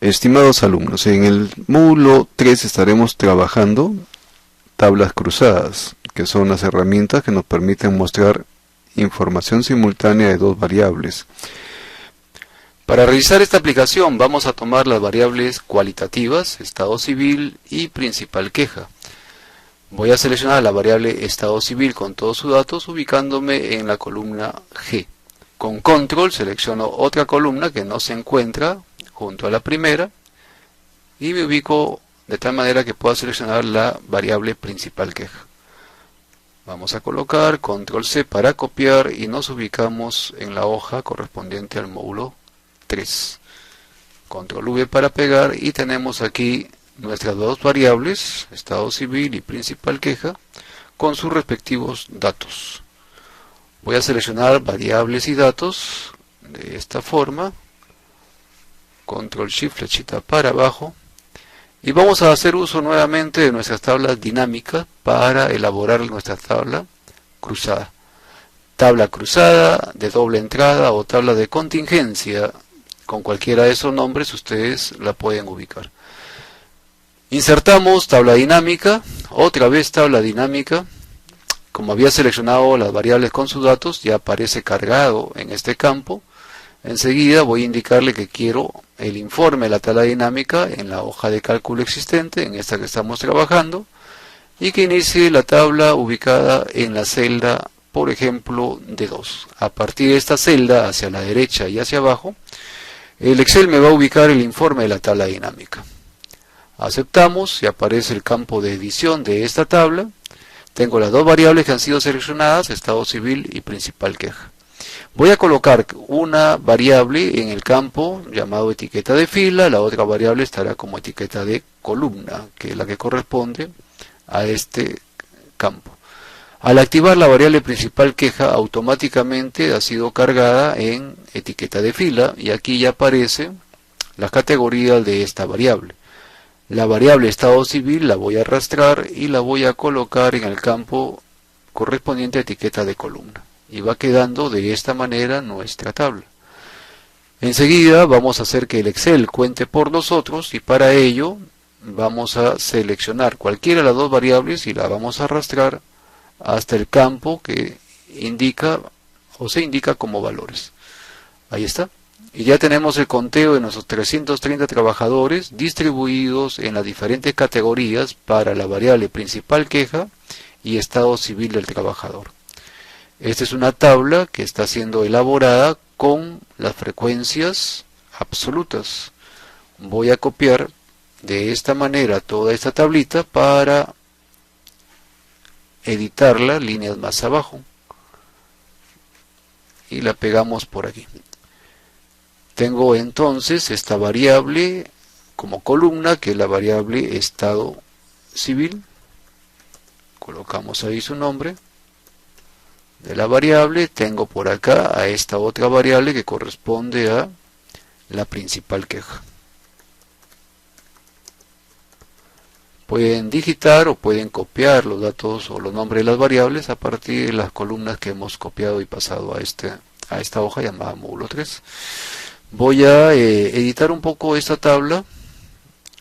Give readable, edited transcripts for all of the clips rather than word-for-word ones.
Estimados alumnos, en el módulo 3 estaremos trabajando tablas cruzadas, que son las herramientas que nos permiten mostrar información simultánea de dos variables. Para realizar esta aplicación vamos a tomar las variables cualitativas, estado civil y principal queja. Voy a seleccionar la variable estado civil con todos sus datos ubicándome en la columna G. Con control selecciono otra columna que no se encuentra junto a la primera y me ubico de tal manera que pueda seleccionar la variable principal queja. Vamos a colocar control C para copiar y nos ubicamos en la hoja correspondiente al módulo 3. Control V para pegar y tenemos aquí nuestras dos variables, estado civil y principal queja, con sus respectivos datos. Voy a seleccionar variables y datos de esta forma, control shift flechita para abajo, y vamos a hacer uso nuevamente de nuestras tablas dinámicas para elaborar nuestra tabla cruzada. Tabla cruzada, de doble entrada o tabla de contingencia, con cualquiera de esos nombres ustedes la pueden ubicar. Insertamos tabla dinámica, otra vez tabla dinámica. Como había seleccionado las variables con sus datos, ya aparece cargado en este campo. Enseguida voy a indicarle que quiero el informe de la tabla dinámica en la hoja de cálculo existente, en esta que estamos trabajando, y que inicie la tabla ubicada en la celda, por ejemplo, D2. A partir de esta celda, hacia la derecha y hacia abajo, el Excel me va a ubicar el informe de la tabla dinámica. Aceptamos y aparece el campo de edición de esta tabla. Tengo las dos variables que han sido seleccionadas, estado civil y principal queja. Voy a colocar una variable en el campo llamado etiqueta de fila, la otra variable estará como etiqueta de columna, que es la que corresponde a este campo. Al activar la variable principal queja, automáticamente ha sido cargada en etiqueta de fila y aquí ya aparecen las categorías de esta variable. La variable estado civil la voy a arrastrar y la voy a colocar en el campo correspondiente a etiqueta de columna. Y va quedando de esta manera nuestra tabla. Enseguida vamos a hacer que el Excel cuente por nosotros y para ello vamos a seleccionar cualquiera de las dos variables y la vamos a arrastrar hasta el campo que indica o se indica como valores. Ahí está. Y ya tenemos el conteo de nuestros 330 trabajadores distribuidos en las diferentes categorías para la variable principal queja y estado civil del trabajador. Esta es una tabla que está siendo elaborada con las frecuencias absolutas. Voy a copiar de esta manera toda esta tablita para editarla líneas más abajo y la pegamos por aquí. Tengo entonces esta variable como columna, que es la variable estado civil. Colocamos ahí su nombre de la variable. Tengo por acá a esta otra variable que corresponde a la principal queja. Pueden digitar o pueden copiar los datos o los nombres de las variables a partir de las columnas que hemos copiado y pasado a esta hoja llamada módulo 3. Voy a editar un poco esta tabla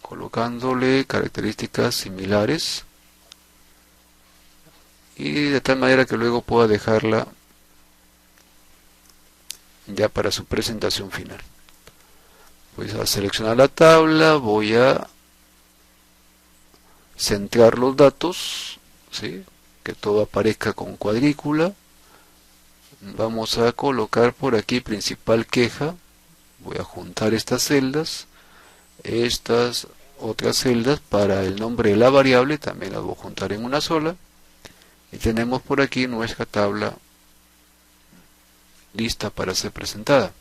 colocándole características similares y de tal manera que luego pueda dejarla ya para su presentación final. Voy a seleccionar la tabla, voy a centrar los datos, ¿sí? Que todo aparezca con cuadrícula. Vamos a colocar por aquí principal queja. Voy a juntar estas celdas, estas otras celdas para el nombre de la variable, también las voy a juntar en una sola. Y tenemos por aquí nuestra tabla lista para ser presentada.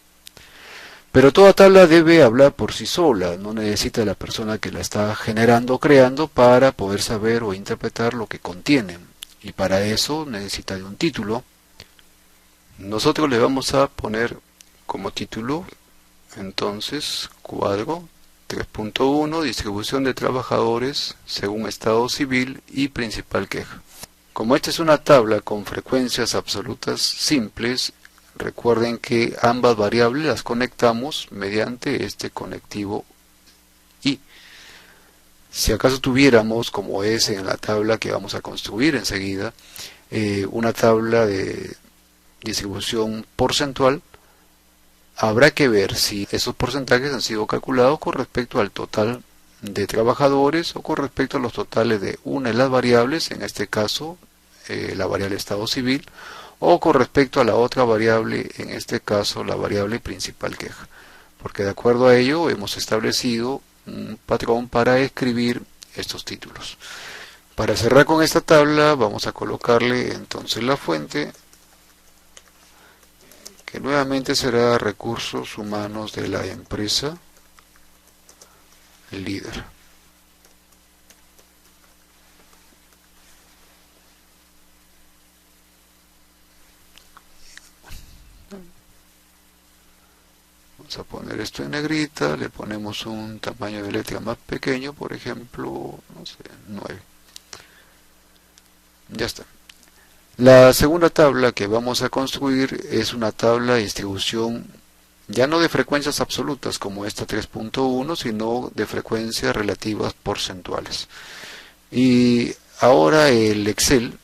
Pero toda tabla debe hablar por sí sola, no necesita la persona que la está generando o creando para poder saber o interpretar lo que contiene. Y para eso necesita de un título. Nosotros le vamos a poner como título entonces cuadro 3.1 distribución de trabajadores según estado civil y principal queja. Como esta es una tabla con frecuencias absolutas simples, recuerden que ambas variables las conectamos mediante este conectivo y. Si acaso tuviéramos, como es en la tabla que vamos a construir enseguida, una tabla de distribución porcentual, habrá que ver si esos porcentajes han sido calculados con respecto al total de trabajadores o con respecto a los totales de una de las variables, en este caso la variable estado civil, o con respecto a la otra variable, en este caso la variable principal queja. Porque de acuerdo a ello hemos establecido un patrón para escribir estos títulos. Para cerrar con esta tabla vamos a colocarle entonces la fuente, que nuevamente será recursos humanos de la empresa líder. Vamos a poner esto en negrita, le ponemos un tamaño de letra más pequeño, por ejemplo, no sé, 9. Ya está. La segunda tabla que vamos a construir es una tabla de distribución ya no de frecuencias absolutas como esta 3.1, sino de frecuencias relativas porcentuales. Y ahora el Excel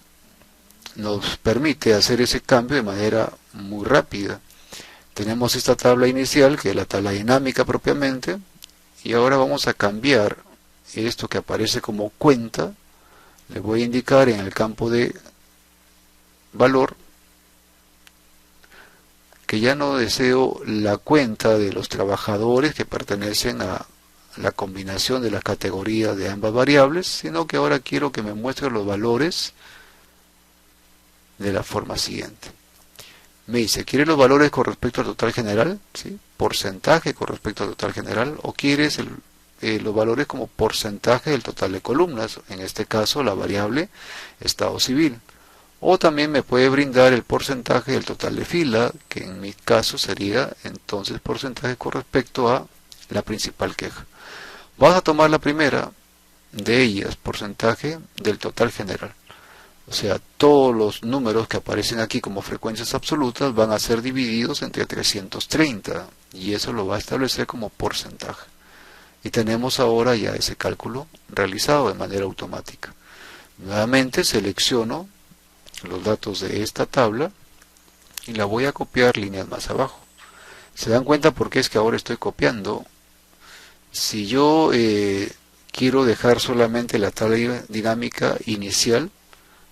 nos permite hacer ese cambio de manera muy rápida. Tenemos esta tabla inicial, que es la tabla dinámica propiamente, y ahora vamos a cambiar esto que aparece como cuenta. Le voy a indicar en el campo de valor que ya no deseo la cuenta de los trabajadores que pertenecen a la combinación de las categorías de ambas variables, sino que ahora quiero que me muestre los valores de la forma siguiente. Me dice, ¿quieres los valores con respecto al total general? ¿Sí? Porcentaje con respecto al total general, o quieres los valores como porcentaje del total de columnas, en este caso la variable estado civil. O también me puede brindar el porcentaje del total de fila, que en mi caso sería entonces porcentaje con respecto a la principal queja. Vamos a tomar la primera de ellas, porcentaje del total general. O sea, todos los números que aparecen aquí como frecuencias absolutas van a ser divididos entre 330 y eso lo va a establecer como porcentaje. Y tenemos ahora ya ese cálculo realizado de manera automática. Nuevamente selecciono los datos de esta tabla y la voy a copiar líneas más abajo. ¿Se dan cuenta por qué es que ahora estoy copiando? Si yo quiero dejar solamente la tabla dinámica inicial,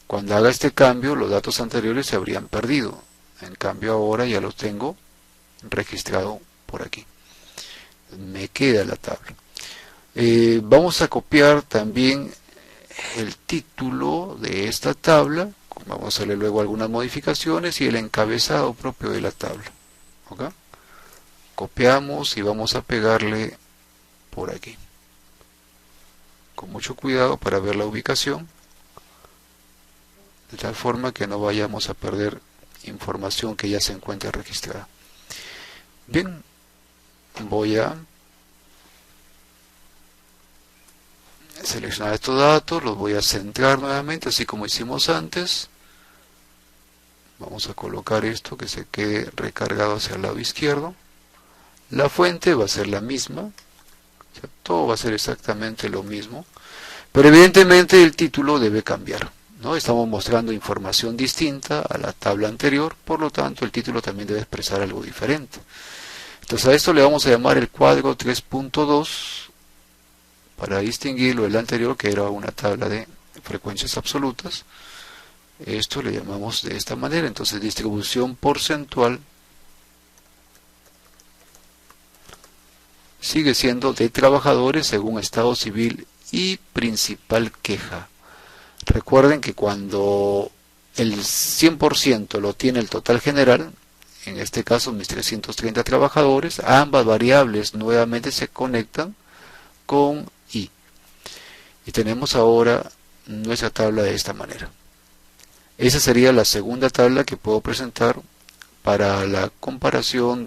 cuando haga este cambio los datos anteriores se habrían perdido. En cambio ahora ya los tengo registrado por aquí. Me queda la tabla. Vamos a copiar también el título de esta tabla. Vamos a hacerle luego algunas modificaciones y el encabezado propio de la tabla. ¿Okay? Copiamos y vamos a pegarle por aquí. Con mucho cuidado para ver la ubicación, de tal forma que no vayamos a perder información que ya se encuentra registrada. Bien, voy a seleccionar estos datos, los voy a centrar nuevamente, así como hicimos antes. Vamos a colocar esto que se quede recargado hacia el lado izquierdo. La fuente va a ser la misma, o sea, todo va a ser exactamente lo mismo, pero evidentemente el título debe cambiar, ¿no? Estamos mostrando información distinta a la tabla anterior, por lo tanto el título también debe expresar algo diferente. Entonces a esto le vamos a llamar el cuadro 3.2 para distinguirlo del anterior, que era una tabla de frecuencias absolutas. Esto le llamamos de esta manera. Entonces distribución porcentual sigue siendo de trabajadores según estado civil y principal queja. Recuerden que cuando el 100% lo tiene el total general, en este caso mis 330 trabajadores, ambas variables nuevamente se conectan con I. Y tenemos ahora nuestra tabla de esta manera. Esa sería la segunda tabla que puedo presentar para la comparación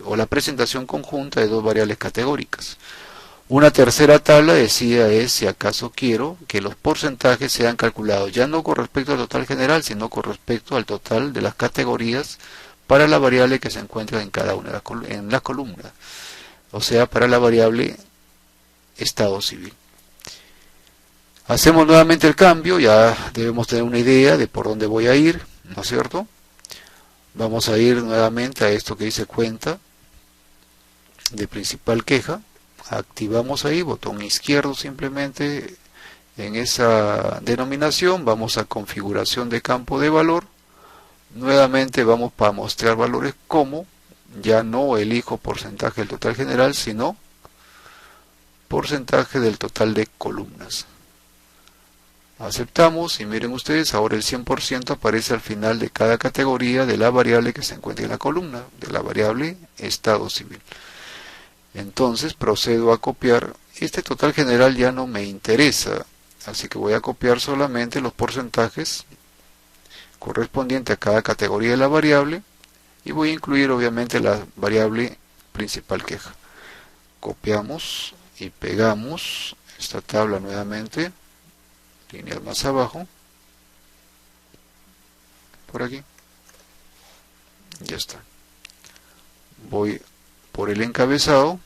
o la presentación conjunta de dos variables categóricas. Una tercera tabla, decía, es si acaso quiero que los porcentajes sean calculados ya no con respecto al total general, sino con respecto al total de las categorías para la variable que se encuentra en cada una de las columnas. O sea, para la variable estado civil. Hacemos nuevamente el cambio, ya debemos tener una idea de por dónde voy a ir, ¿no es cierto? Vamos a ir nuevamente a esto que dice cuenta de principal queja. Activamos ahí, botón izquierdo simplemente en esa denominación. Vamos a configuración de campo de valor. Nuevamente vamos para mostrar valores como, ya no elijo porcentaje del total general, sino porcentaje del total de columnas. Aceptamos y miren ustedes, ahora el 100% aparece al final de cada categoría de la variable que se encuentra en la columna, de la variable estado civil. Entonces procedo a copiar. Este total general ya no me interesa, así que voy a copiar solamente los porcentajes correspondientes a cada categoría de la variable y voy a incluir obviamente la variable principal queja. Copiamos y pegamos esta tabla nuevamente, lineal más abajo, por aquí, ya está. Voy por el encabezado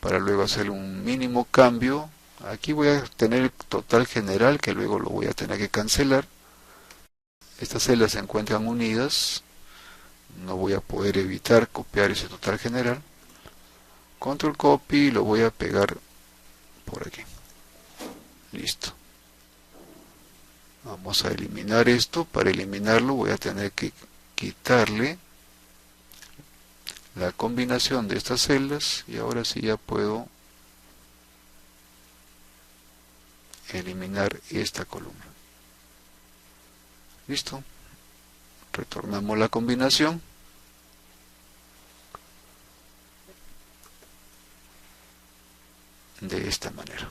para luego hacer un mínimo cambio. Aquí voy a tener el total general que luego lo voy a tener que cancelar. Estas celdas se encuentran unidas, no voy a poder evitar copiar ese total general. Control copy y lo voy a pegar por aquí. Listo. Vamos a eliminar esto. Para eliminarlo voy a tener que quitarle la combinación de estas celdas y ahora sí ya puedo eliminar esta columna. Listo. Retornamos la combinación. De esta manera.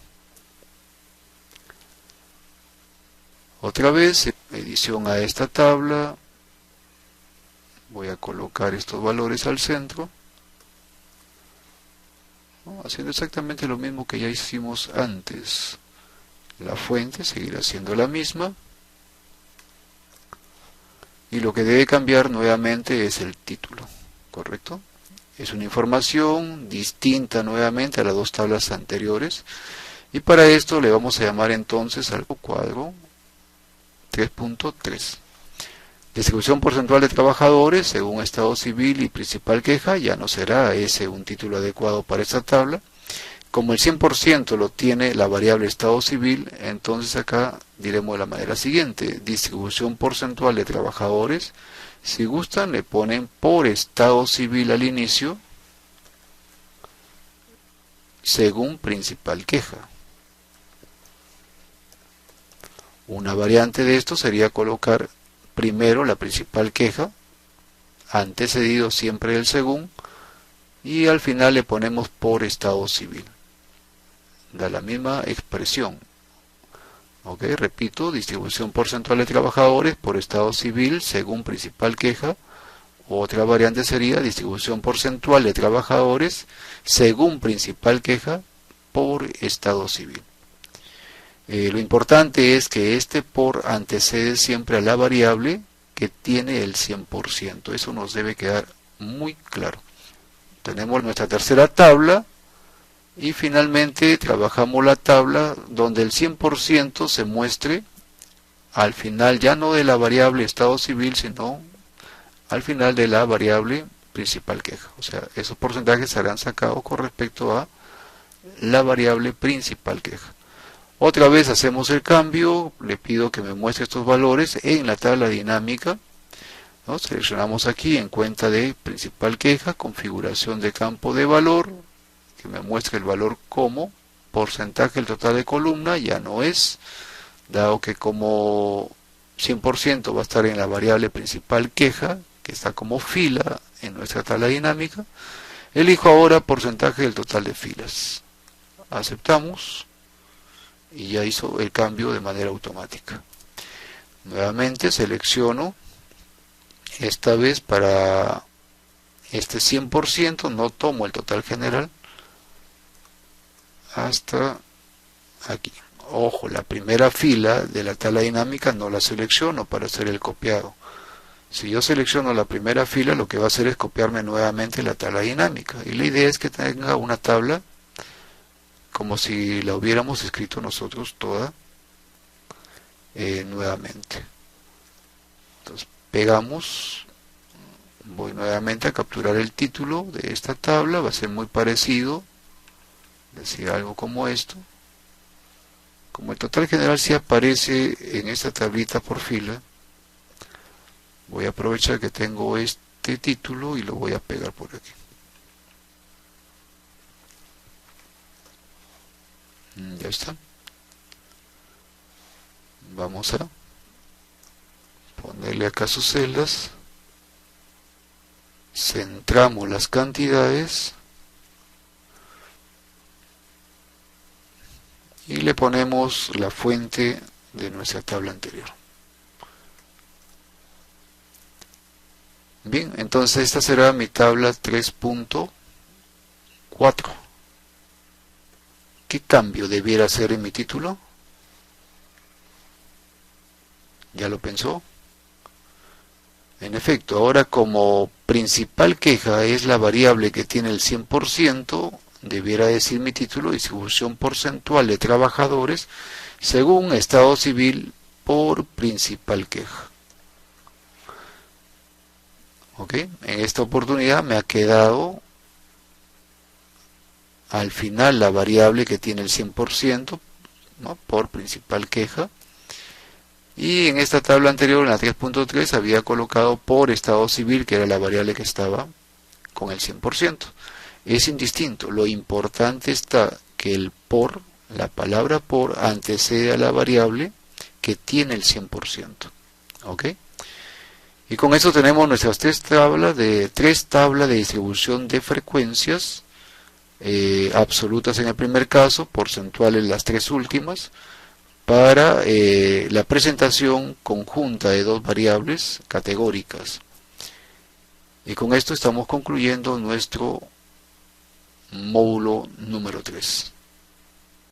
Otra vez, edición a esta tabla. Voy a colocar estos valores al centro, ¿no? Haciendo exactamente lo mismo que ya hicimos antes. La fuente seguirá siendo la misma. Y lo que debe cambiar nuevamente es el título, ¿correcto? Es una información distinta nuevamente a las dos tablas anteriores. Y para esto le vamos a llamar entonces al cuadro 3.3. Distribución porcentual de trabajadores según estado civil y principal queja. Ya no será ese un título adecuado para esta tabla. Como el 100% lo tiene la variable estado civil, entonces acá diremos de la manera siguiente: distribución porcentual de trabajadores. Si gustan le ponen por estado civil al inicio según principal queja. Una variante de esto sería colocar primero la principal queja, antecedido siempre del según, y al final le ponemos por estado civil. Da la misma expresión. Ok, repito, distribución porcentual de trabajadores por estado civil según principal queja. Otra variante sería distribución porcentual de trabajadores según principal queja por estado civil. Lo importante es que este por antecede siempre a la variable que tiene el 100%. Eso nos debe quedar muy claro. Tenemos nuestra tercera tabla y finalmente trabajamos la tabla donde el 100% se muestre al final, ya no de la variable estado civil, sino al final de la variable principal queja. O sea, esos porcentajes serán sacados con respecto a la variable principal queja. Otra vez hacemos el cambio, le pido que me muestre estos valores en la tabla dinámica, ¿no? Seleccionamos aquí en cuenta de principal queja, configuración de campo de valor, que me muestre el valor como porcentaje del total de columna, ya no es, dado que como 100% va a estar en la variable principal queja, que está como fila en nuestra tabla dinámica. Elijo ahora porcentaje del total de filas. Aceptamos. Y ya hizo el cambio de manera automática. Nuevamente selecciono, esta vez para este 100%, no tomo el total general hasta aquí. Ojo, la primera fila de la tabla dinámica no la selecciono para hacer el copiado. Si yo selecciono la primera fila, lo que va a hacer es copiarme nuevamente la tabla dinámica. Y la idea es que tenga una tabla como si la hubiéramos escrito nosotros toda nuevamente. Entonces pegamos, voy nuevamente a capturar el título de esta tabla, va a ser muy parecido, decir algo como esto. Como el total general sí aparece en esta tablita por fila, voy a aprovechar que tengo este título y lo voy a pegar por aquí. Ya está. Vamos a ponerle acá sus celdas, centramos las cantidades y le ponemos la fuente de nuestra tabla anterior. Bien, entonces esta será mi tabla 3.4. ¿Qué cambio debiera hacer en mi título? ¿Ya lo pensó? En efecto, ahora como principal queja es la variable que tiene el 100%, debiera decir mi título distribución porcentual de trabajadores según estado civil por principal queja. ¿Ok? En esta oportunidad me ha quedado al final la variable que tiene el 100%, ¿no?, por principal queja. Y en esta tabla anterior, en la 3.3, había colocado por estado civil, que era la variable que estaba con el 100%. Es indistinto. Lo importante está que el por, la palabra por, antecede a la variable que tiene el 100%. ¿Ok? Y con eso tenemos nuestras tres tablas de distribución de frecuencias, absolutas en el primer caso, porcentuales las tres últimas, para la presentación conjunta de dos variables categóricas. Y con esto estamos concluyendo nuestro módulo número 3.